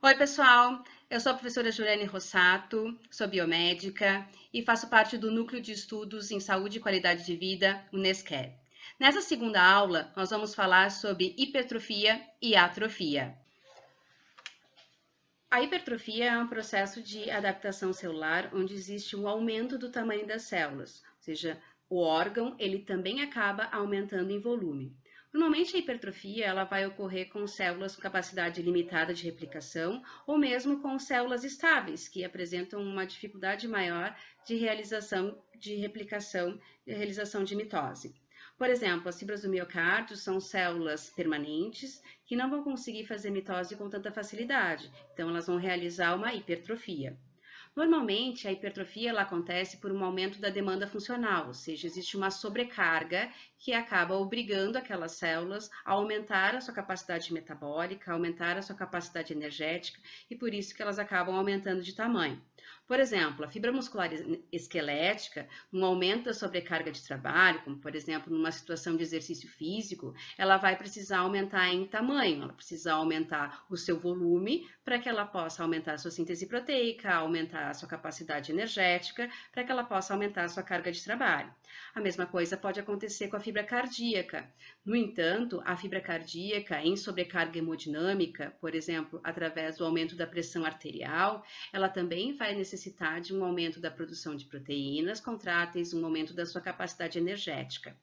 Oi, pessoal! Eu sou a professora Juliane Rossato, sou biomédica e faço parte do Núcleo de Estudos em Saúde e Qualidade de Vida, UNESCAR. Nessa segunda aula, nós vamos falar sobre hipertrofia e atrofia. A hipertrofia é um processo de adaptação celular onde existe um aumento do tamanho das células, ou seja, o órgão ele também acaba aumentando em volume. Normalmente a hipertrofia ela vai ocorrer com células com capacidade limitada de replicação ou mesmo com células estáveis que apresentam uma dificuldade maior de realização de replicação e realização de mitose. Por exemplo, as fibras do miocárdio são células permanentes que não vão conseguir fazer mitose com tanta facilidade, então elas vão realizar uma hipertrofia. Normalmente, a hipertrofia ela acontece por um aumento da demanda funcional, ou seja, existe uma sobrecarga que acaba obrigando aquelas células a aumentar a sua capacidade metabólica, aumentar a sua capacidade energética e por isso que elas acabam aumentando de tamanho. Por exemplo, a fibra muscular esquelética, um aumento da sobrecarga de trabalho, como por exemplo numa situação de exercício físico, ela vai precisar aumentar em tamanho, ela precisa aumentar o seu volume para que ela possa aumentar a sua síntese proteica, aumentar a sua capacidade energética, para que ela possa aumentar a sua carga de trabalho. A mesma coisa pode acontecer com a fibra cardíaca. No entanto, a fibra cardíaca em sobrecarga hemodinâmica, por exemplo, através do aumento da pressão arterial, ela também vai necessitar de um aumento da produção de proteínas contráteis, um aumento da sua capacidade energética.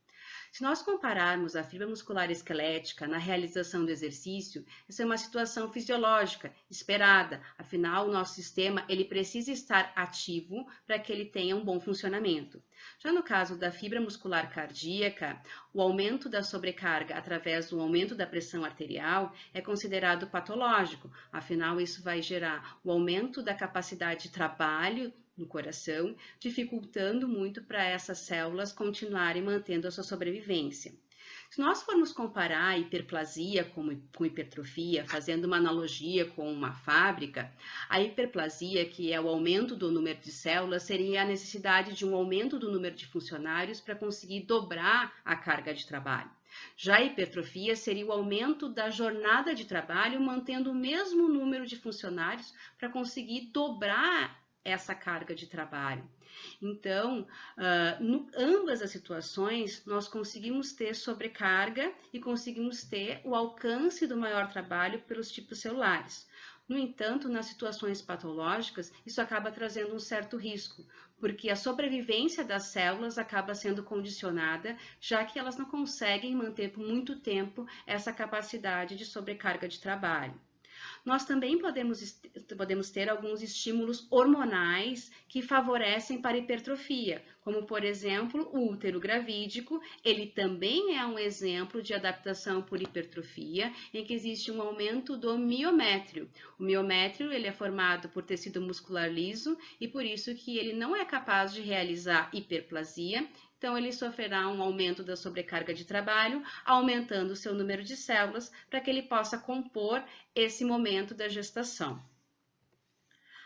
Se nós compararmos a fibra muscular esquelética na realização do exercício, essa é uma situação fisiológica, esperada, afinal o nosso sistema ele precisa estar ativo para que ele tenha um bom funcionamento. Já no caso da fibra muscular cardíaca, o aumento da sobrecarga através do aumento da pressão arterial é considerado patológico, afinal isso vai gerar o aumento da capacidade de trabalho no coração, dificultando muito para essas células continuarem mantendo a sua sobrevivência. Se nós formos comparar a hiperplasia com hipertrofia, fazendo uma analogia com uma fábrica, a hiperplasia, que é o aumento do número de células, seria a necessidade de um aumento do número de funcionários para conseguir dobrar a carga de trabalho. Já a hipertrofia seria o aumento da jornada de trabalho, mantendo o mesmo número de funcionários para conseguir dobrar essa carga de trabalho. Então, ambas as situações, nós conseguimos ter sobrecarga e conseguimos ter o alcance do maior trabalho pelos tipos celulares. No entanto, nas situações patológicas, isso acaba trazendo um certo risco, porque a sobrevivência das células acaba sendo condicionada, já que elas não conseguem manter por muito tempo essa capacidade de sobrecarga de trabalho. Nós também podemos ter alguns estímulos hormonais que favorecem para a hipertrofia, como por exemplo o útero gravídico, ele também é um exemplo de adaptação por hipertrofia, em que existe um aumento do miométrio. O miométrio ele é formado por tecido muscular liso e por isso que ele não é capaz de realizar hiperplasia. Então, ele sofrerá um aumento da sobrecarga de trabalho, aumentando o seu número de células para que ele possa compor esse momento da gestação.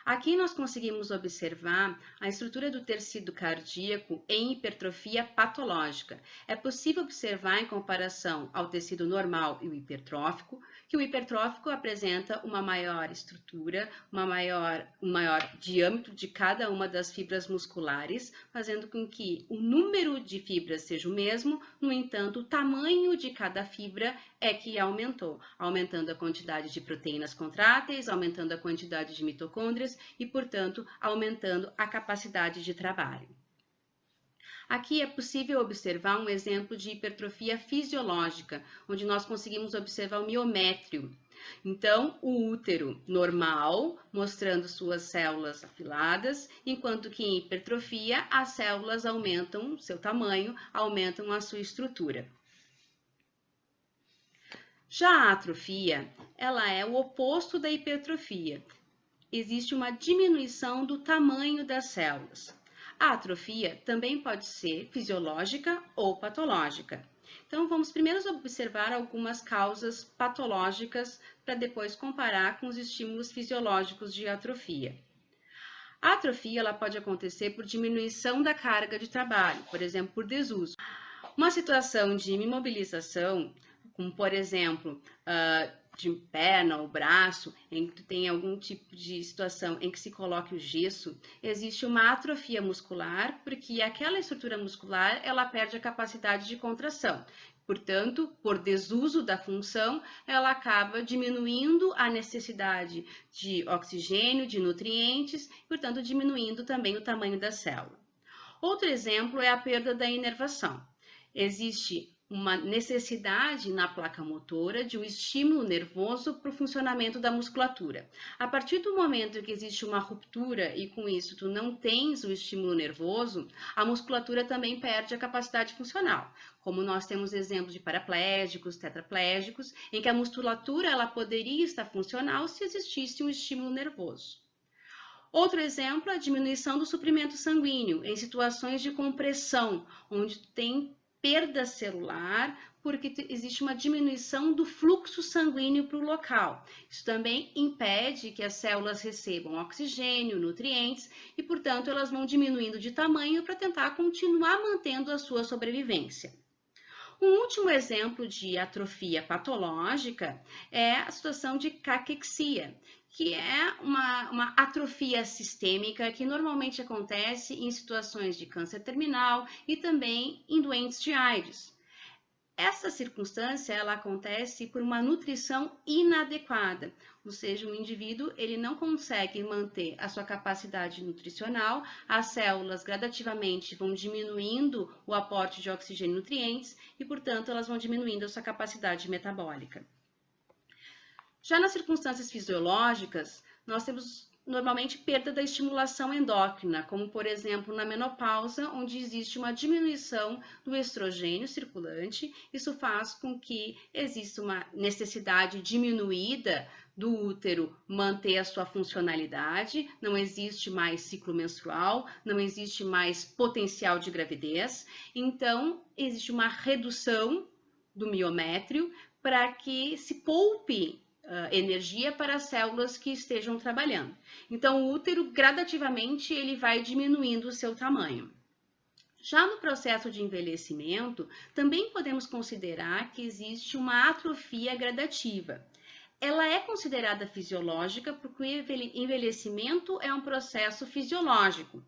Aqui nós conseguimos observar a estrutura do tecido cardíaco em hipertrofia patológica. É possível observar em comparação ao tecido normal e o hipertrófico, que o hipertrófico apresenta uma maior estrutura, um maior diâmetro de cada uma das fibras musculares, fazendo com que o número de fibras seja o mesmo, no entanto, o tamanho de cada fibra é que aumentou, aumentando a quantidade de proteínas contráteis, aumentando a quantidade de mitocôndrias e, portanto, aumentando a capacidade de trabalho. Aqui é possível observar um exemplo de hipertrofia fisiológica, onde nós conseguimos observar o miométrio. Então, o útero normal, mostrando suas células afiladas, enquanto que em hipertrofia as células aumentam seu tamanho, aumentam a sua estrutura. Já a atrofia, ela é o oposto da hipertrofia. Existe uma diminuição do tamanho das células. A atrofia também pode ser fisiológica ou patológica. Então, vamos primeiro observar algumas causas patológicas para depois comparar com os estímulos fisiológicos de atrofia. A atrofia ela pode acontecer por diminuição da carga de trabalho, por exemplo, por desuso. Uma situação de imobilização, como por exemplo, de perna ou braço, em que tu tem algum tipo de situação em que se coloque o gesso, existe uma atrofia muscular, porque aquela estrutura muscular, ela perde a capacidade de contração. Portanto, por desuso da função, ela acaba diminuindo a necessidade de oxigênio, de nutrientes, portanto, diminuindo também o tamanho da célula. Outro exemplo é a perda da inervação. Existe uma necessidade na placa motora de um estímulo nervoso para o funcionamento da musculatura. A partir do momento que existe uma ruptura e com isso tu não tens o estímulo nervoso, a musculatura também perde a capacidade funcional. Como nós temos exemplos de paraplégicos, tetraplégicos, em que a musculatura ela poderia estar funcional se existisse um estímulo nervoso. Outro exemplo é a diminuição do suprimento sanguíneo em situações de compressão, onde tem perda celular, porque existe uma diminuição do fluxo sanguíneo para o local. Isso também impede que as células recebam oxigênio, nutrientes e, portanto, elas vão diminuindo de tamanho para tentar continuar mantendo a sua sobrevivência. Um último exemplo de atrofia patológica é a situação de caquexia, que é uma atrofia sistêmica que normalmente acontece em situações de câncer terminal e também em doentes de AIDS. Essa circunstância ela acontece por uma nutrição inadequada, ou seja, o indivíduo ele não consegue manter a sua capacidade nutricional, as células gradativamente vão diminuindo o aporte de oxigênio e nutrientes e, portanto, elas vão diminuindo a sua capacidade metabólica. Já nas circunstâncias fisiológicas, nós temos normalmente perda da estimulação endócrina, como por exemplo na menopausa, onde existe uma diminuição do estrogênio circulante. Isso faz com que exista uma necessidade diminuída do útero manter a sua funcionalidade, não existe mais ciclo menstrual, não existe mais potencial de gravidez, então existe uma redução do miométrio para que se poupe energia para as células que estejam trabalhando. Então, o útero, gradativamente, ele vai diminuindo o seu tamanho. Já no processo de envelhecimento, também podemos considerar que existe uma atrofia gradativa. Ela é considerada fisiológica porque o envelhecimento é um processo fisiológico.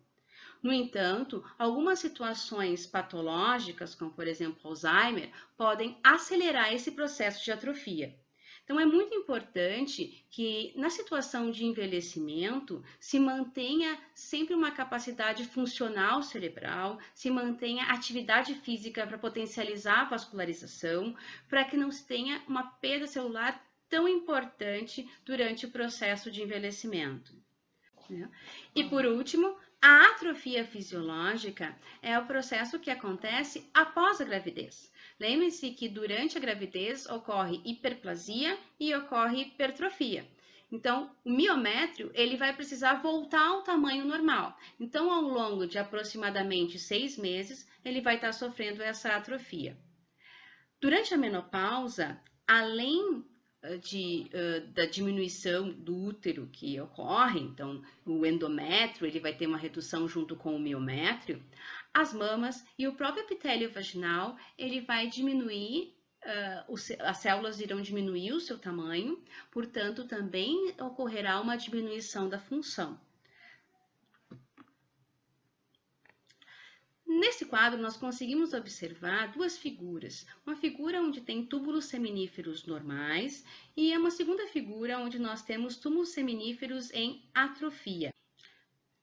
No entanto, algumas situações patológicas, como por exemplo Alzheimer, podem acelerar esse processo de atrofia. Então, é muito importante que, na situação de envelhecimento, se mantenha sempre uma capacidade funcional cerebral, se mantenha atividade física para potencializar a vascularização, para que não se tenha uma perda celular tão importante durante o processo de envelhecimento. E, por último, a atrofia fisiológica é o processo que acontece após a gravidez. Lembre-se que durante a gravidez ocorre hiperplasia e ocorre hipertrofia. Então, o miométrio ele vai precisar voltar ao tamanho normal. Então, ao longo de aproximadamente 6 meses, ele vai estar sofrendo essa atrofia. Durante a menopausa, além da diminuição do útero que ocorre, então o endométrio ele vai ter uma redução junto com o miométrio, as mamas e o próprio epitélio vaginal ele vai diminuir, as células irão diminuir o seu tamanho, portanto também ocorrerá uma diminuição da função. Nesse quadro, nós conseguimos observar duas figuras. Uma figura onde tem túbulos seminíferos normais e uma segunda figura onde nós temos túbulos seminíferos em atrofia.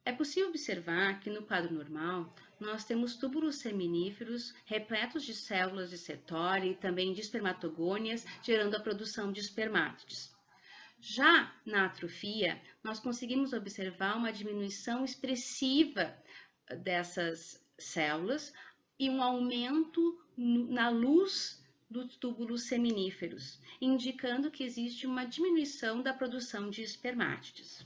É possível observar que no quadro normal, nós temos túbulos seminíferos repletos de células de Sertoli e também de espermatogônias, gerando a produção de espermátides. Já na atrofia, nós conseguimos observar uma diminuição expressiva dessas células e um aumento na luz dos túbulos seminíferos, indicando que existe uma diminuição da produção de espermátides.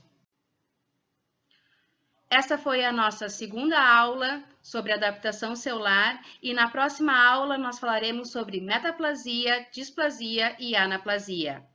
Essa foi a nossa segunda aula sobre adaptação celular e na próxima aula nós falaremos sobre metaplasia, displasia e anaplasia.